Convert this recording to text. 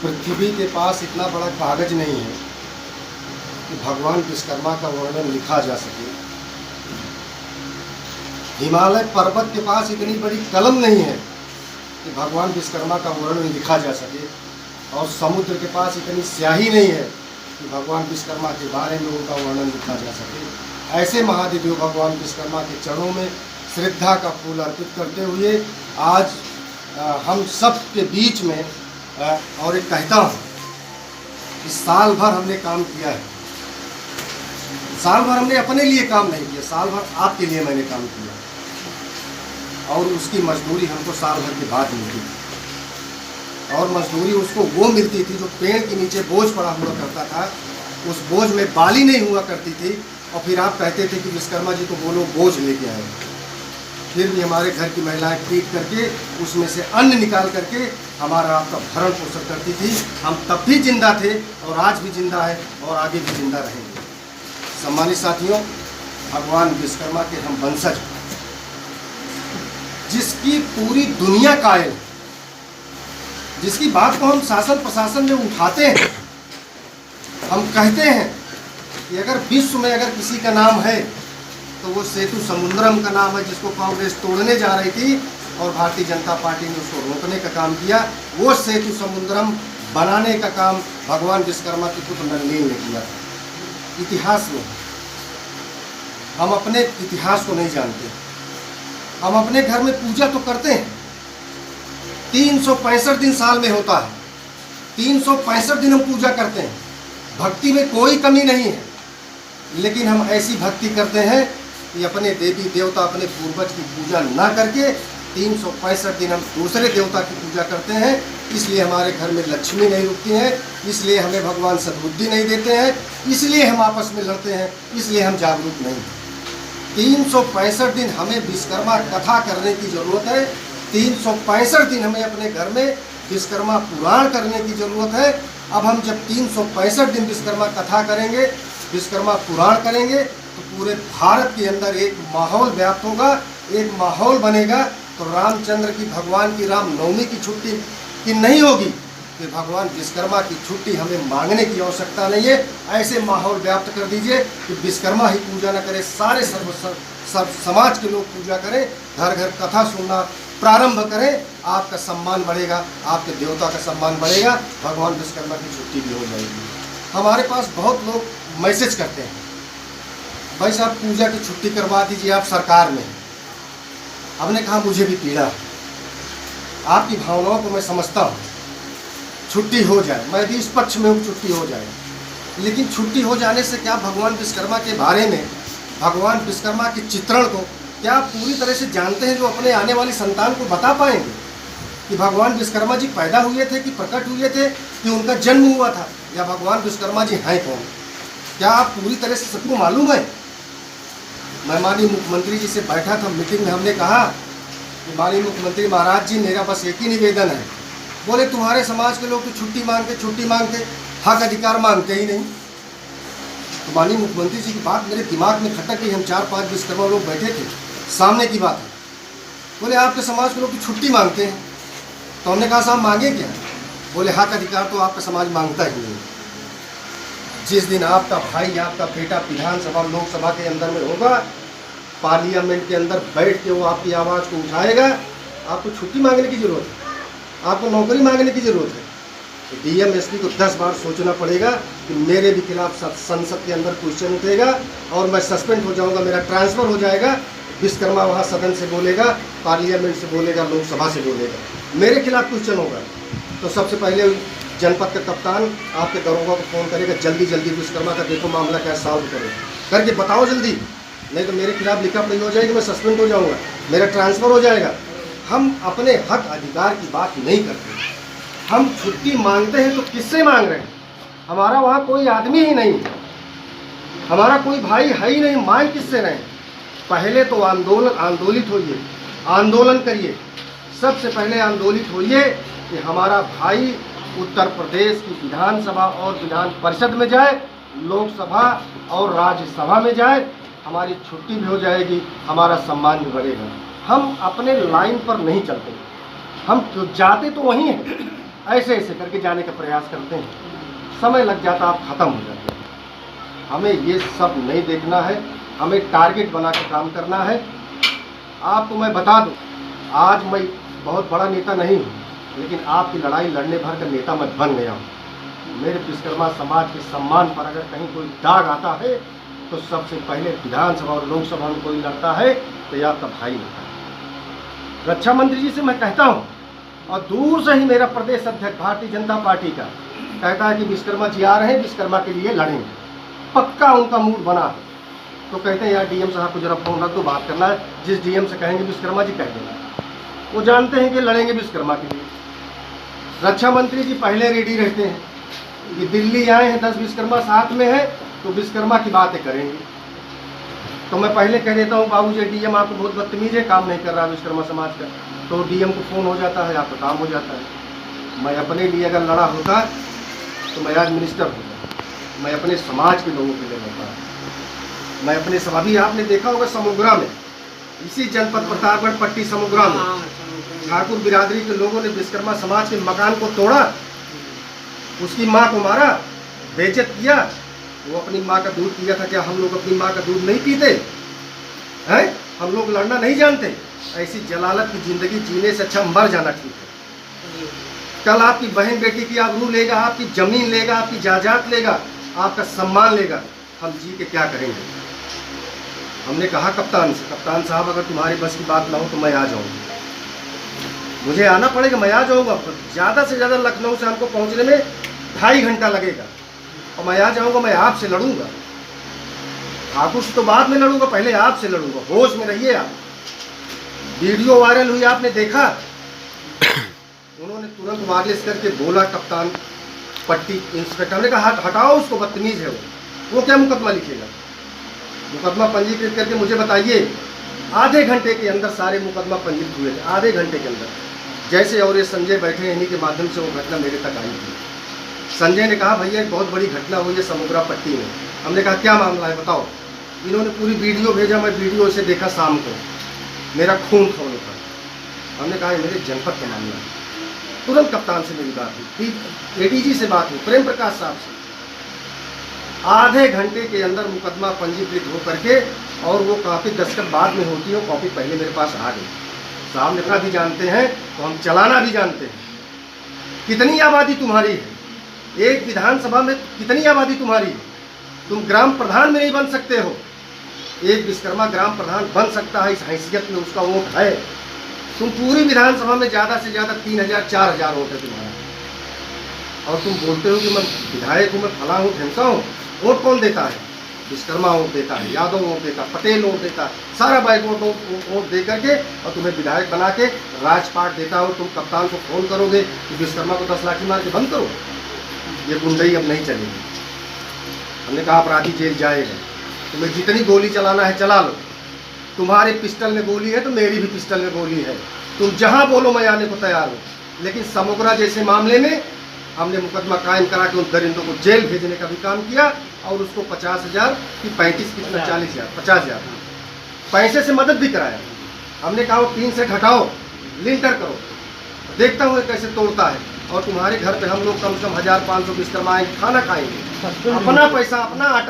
पृथ्वी के पास इतना बड़ा कागज नहीं है कि भगवान विश्वकर्मा का वर्णन लिखा जा सके। हिमालय पर्वत के पास इतनी बड़ी कलम नहीं है कि भगवान विश्वकर्मा का वर्णन लिखा जा सके, और समुद्र के पास इतनी स्याही नहीं है कि भगवान विश्वकर्मा के बारे में उनका वर्णन लिखा जा सके। ऐसे महादेव भगवान विश्वकर्मा के चरणों में श्रद्धा का फूल अर्पित करते हुए आज हम सब के बीच में और एक कहता हूँ कि साल भर हमने काम किया है। साल भर हमने अपने लिए काम नहीं किया, साल भर आपके लिए मैंने काम किया, और उसकी मजदूरी हमको साल भर के बाद मिलती थी। और मजदूरी उसको वो मिलती थी जो पेड़ के नीचे बोझ पड़ा हुआ करता था, उस बोझ में बाली नहीं हुआ करती थी, और फिर आप कहते थे कि विश्वकर्मा जी को बोलो बोझ लेके आए। फिर भी हमारे घर की महिलाएं पीट करके उसमें से अन्न निकाल करके हमारा आपका भरण पोषण करती थी। हम तब भी जिंदा थे और आज भी जिंदा है और आगे भी जिंदा रहेंगे। सम्मानित साथियों, भगवान विश्वकर्मा के हम वंशज, जिसकी पूरी दुनिया कायल, जिसकी बात को हम शासन प्रशासन में उठाते हैं, हम कहते हैं कि अगर विश्व में अगर किसी का नाम है तो वो सेतु समुद्रम का नाम है, जिसको कांग्रेस तोड़ने जा रही थी और भारतीय जनता पार्टी ने उसको रोकने का काम किया। वो सेतु समुद्रम बनाने का काम भगवान विश्वकर्मा के पुत्र नंदील ने किया। इतिहास में हम अपने इतिहास को नहीं जानते। हम अपने घर में पूजा तो करते हैं, 365 दिन साल में होता है, 365 दिन हम पूजा करते हैं, भक्ति में कोई कमी नहीं है। लेकिन हम ऐसी भक्ति करते हैं कि अपने देवी देवता, अपने पूर्वज की पूजा ना करके 365 दिन हम दूसरे देवता की पूजा करते हैं। इसलिए हमारे घर में लक्ष्मी नहीं रुकती है, इसलिए हमें भगवान सद्बुद्धि नहीं देते हैं, इसलिए हम आपस में लड़ते हैं, इसलिए हम जागरूक नहीं। 365 दिन हमें विश्वकर्मा कथा करने की ज़रूरत है। 365 दिन हमें अपने घर में विश्वकर्मा पुराण करने की ज़रूरत है। अब हम जब 365 दिन विश्वकर्मा कथा करेंगे, विश्वकर्मा पुराण करेंगे, तो पूरे भारत के अंदर एक माहौल व्याप्त होगा, एक माहौल बनेगा। तो रामचंद्र की, भगवान की रामनवमी की छुट्टी की नहीं होगी, कि भगवान विश्वकर्मा की छुट्टी हमें मांगने की आवश्यकता नहीं है। ऐसे माहौल व्याप्त कर दीजिए कि विश्वकर्मा ही पूजा न करे, सारे सब समाज के लोग पूजा करें, घर घर कथा सुनना प्रारंभ करें। आपका सम्मान बढ़ेगा, आपके देवता का सम्मान बढ़ेगा, भगवान विश्वकर्मा की छुट्टी भी हो जाएगी। हमारे पास बहुत लोग मैसेज करते हैं, भाई साहब पूजा की छुट्टी करवा दीजिए, आप सरकार में। हमने कहा मुझे भी पीड़ा है, आपकी भावनाओं को मैं समझता हूँ, छुट्टी हो जाए, मैं भी इस पक्ष में हूँ, छुट्टी हो जाए। लेकिन छुट्टी हो जाने से क्या भगवान विश्वकर्मा के बारे में, भगवान विश्वकर्मा के चित्रण को क्या पूरी तरह से जानते हैं, जो अपने आने वाली संतान को बता पाएंगे कि भगवान विश्वकर्मा जी पैदा हुए थे, कि प्रकट हुए थे, कि उनका जन्म हुआ था, या भगवान विश्वकर्मा जी हैं कौन? क्या आप पूरी तरह से सबको मालूम है? मैं माननीय मुख्यमंत्री जी से बैठा था मीटिंग में, हमने कहा कि माननीय मुख्यमंत्री महाराज जी, मेरा बस एक ही निवेदन है। बोले तुम्हारे समाज के लोग तो छुट्टी मांगते, हक अधिकार मांगते ही नहीं। तो माननीय मुख्यमंत्री जी की बात मेरे दिमाग में खटक गई। हम 4-5 विश्वकर्मा लोग बैठे थे, सामने की बात है। बोले आपके समाज के लोग तो छुट्टी मांगते हैं। तो हमने कहा साहब मांगे क्या? बोले हक अधिकार तो आपका समाज मांगता ही नहीं। जिस दिन आपका भाई, आपका बेटा विधानसभा लोकसभा के अंदर में होगा, पार्लियामेंट के अंदर बैठ के वो आपकी आवाज़ को उठाएगा, आपको छुट्टी मांगने की ज़रूरत है, आपको नौकरी मांगने की ज़रूरत है। तो डीएम एसपी को 10 बार सोचना पड़ेगा कि मेरे भी खिलाफ संसद के अंदर क्वेश्चन उठेगा और मैं सस्पेंड हो जाऊंगा, मेरा ट्रांसफ़र हो जाएगा। विश्वकर्मा वहाँ सदन से बोलेगा, पार्लियामेंट से बोलेगा, लोकसभा से बोलेगा, मेरे खिलाफ क्वेश्चन होगा। तो सबसे पहले जनपद का कप्तान आपके दरोगा को फ़ोन करेगा, जल्दी जल्दी विश्वकर्मा का देखो मामला क्या सॉल्व करो, करके बताओ जल्दी, नहीं तो मेरे खिलाफ लिखापढ़ी हो जाएगी, मैं सस्पेंड हो जाऊंगा, मेरा ट्रांसफ़र हो जाएगा। हम अपने हक अधिकार की बात नहीं करते। हम छुट्टी मांगते हैं तो किससे मांग रहे हैं? हमारा वहाँ कोई आदमी ही नहीं, हमारा कोई भाई है ही नहीं, मांग किससे रहे? पहले तो आंदोलित होइए, आंदोलन करिए। सबसे पहले आंदोलित होइए कि हमारा भाई उत्तर प्रदेश की विधानसभा और विधान परिषद में जाए, लोकसभा और राज्यसभा में जाए, हमारी छुट्टी भी हो जाएगी, हमारा सम्मान भी बढ़ेगा। हम अपने लाइन पर नहीं चलते, हम जाते तो वहीं हैं, ऐसे ऐसे करके जाने का प्रयास करते हैं, समय लग जाता, आप ख़त्म हो जाते हैं। हमें ये सब नहीं देखना है, हमें टारगेट बना के काम करना है। आपको मैं बता दूं, आज मैं बहुत बड़ा नेता नहीं हूँ, लेकिन आपकी लड़ाई लड़ने भर का नेता मैं बन गया हूँ। मेरे विश्वकर्मा समाज के सम्मान पर अगर कहीं कोई दाग आता है तो सबसे पहले विधानसभा और लोकसभा में कोई लड़ता है तो यह आपका भाई होता है। रक्षा मंत्री जी से मैं कहता हूँ, और दूर से ही मेरा प्रदेश अध्यक्ष भारतीय जनता पार्टी का कहता है कि विश्वकर्मा जी आ रहे हैं, विश्वकर्मा के लिए लड़ेंगे, पक्का उनका मूड बना है। तो कहते हैं यार डीएम साहब को जरा फोन रख दो, बात करना है, जिस डीएम से कहेंगे विश्वकर्मा जी कह देना। वो जानते हैं कि लड़ेंगे विश्वकर्मा के लिए। रक्षा मंत्री जी पहले रेडी रहते हैं कि दिल्ली आए हैं, 10 विश्वकर्मा साथ में है तो विश्वकर्मा की बातें करेंगे। तो मैं पहले कह देता हूँ बाबू जी डीएम आपको बहुत बदतमीज है, काम नहीं कर रहा विश्वकर्मा समाज का, तो डीएम को फ़ोन हो जाता है, आपका काम हो जाता है। मैं अपने लिए अगर लड़ा होता तो मैं आज मिनिस्टर होता, मैं अपने समाज के लोगों के लिए लड़ता। मैं अपने अभी आपने देखा होगा समुग्रा में, इसी जनपद प्रतापगढ़ पट्टी समुग्रा में ठाकुर बिरादरी के लोगों ने विश्वकर्मा समाज के मकान को तोड़ा, उसकी माँ को मारा, बेइज्जत किया। वो अपनी माँ का दूध पिया था, क्या हम लोग अपनी माँ का दूध नहीं पीते हैं? हम लोग लड़ना नहीं जानते? ऐसी जलालत की ज़िंदगी जीने से अच्छा मर जाना ठीक है। कल आपकी बहन बेटी की आबरू लेगा, आपकी ज़मीन लेगा, आपकी जायदाद लेगा, आपका सम्मान लेगा, हम जी के क्या करेंगे? हमने कहा कप्तान से, कप्तान साहब अगर तुम्हारी बस की बात ना हो तो मैं आ जाऊँगा, मुझे आना पड़ेगा, मैं आ जाऊँगा। ज़्यादा से ज़्यादा लखनऊ से हमको पहुँचने में 2.5 घंटा लगेगा और मैं आ जाऊँगा, मैं आपसे लड़ूंगा। ठाकुर से तो बाद में लड़ूंगा, पहले आपसे लड़ूंगा। होश में रहिए आप। वीडियो वायरल हुई, आपने देखा, उन्होंने तुरंत वायरलेस करके बोला कप्तान पट्टी इंस्पेक्टर ने कहा हटाओ उसको, बदतमीज है वो क्या मुकदमा लिखेगा? मुकदमा पंजीकृत करके मुझे बताइए। आधे घंटे के अंदर सारे मुकदमा पंजीकृत हुए थे, आधे घंटे के अंदर। जैसे और ये संजय बैठे, इन्हीं के माध्यम से वो घटना मेरे तक आई थी। संजय ने कहा भैया एक बहुत बड़ी घटना हुई है समुग्रा पट्टी में। हमने कहा क्या मामला है बताओ। इन्होंने पूरी वीडियो भेजा, मैं वीडियो से देखा शाम को, मेरा खून खौल उठा। हमने कहा मेरे जनपद का मामला है। तुरंत कप्तान से मेरी बात हुई, एडीजी से बात हुई, प्रेम प्रकाश साहब से। आधे घंटे के अंदर मुकदमा पंजीकृत हो करके, और वो कॉपी दस्तखत बाद में होती है, कॉपी पहले मेरे पास आ गई। साहब लिखना भी जानते हैं तो हम चलाना भी जानते हैं। कितनी आबादी तुम्हारी है? एक विधानसभा में कितनी आबादी तुम्हारी है? तुम ग्राम प्रधान में नहीं बन सकते हो। एक विश्वकर्मा ग्राम प्रधान बन सकता है, इस हैसियत में उसका वोट है। तुम पूरी विधानसभा में ज़्यादा से ज़्यादा 3000-4000 वोट है तुम्हारा, और तुम बोलते हो कि मैं विधायक हूँ, मैं फला हूँ, ढेमका हूँ। वोट कौन देता है? विश्वकर्मा वोट देता है, यादव वोट देता है, पटेल वोट देता है, सारा बैकवर्ड वोट दे करके और तुम्हें विधायक बना के राजपाट देता हो। तुम कप्तान को फ़ोन करोगे कि विश्वकर्मा को 10 लाठी मार के बंद करो, ये गुंडई अब नहीं चलेगी। हमने कहा अपराधी जेल जाएगा, तुम्हें जितनी गोली चलाना है चला लो। तुम्हारे पिस्टल में गोली है तो मेरी भी पिस्टल में गोली है, तुम जहाँ बोलो मैं आने को तैयार हूँ। लेकिन समुग्रा जैसे मामले में हमने मुकदमा कायम करा के उन दरिंदों को जेल भेजने का भी काम किया, और उसको 50,000 की 35 कितना 40,000 50,000 पैसे से मदद भी कराया। हमने कहा वो 3 सेट हटाओ, लिंटर करो, देखता हूँ कैसे तोड़ता है। और तुम्हारे घर पे हम लोग कम से कम 1500 विश्वकर्मा खाना खाएंगे, अपना पैसा अपना आटा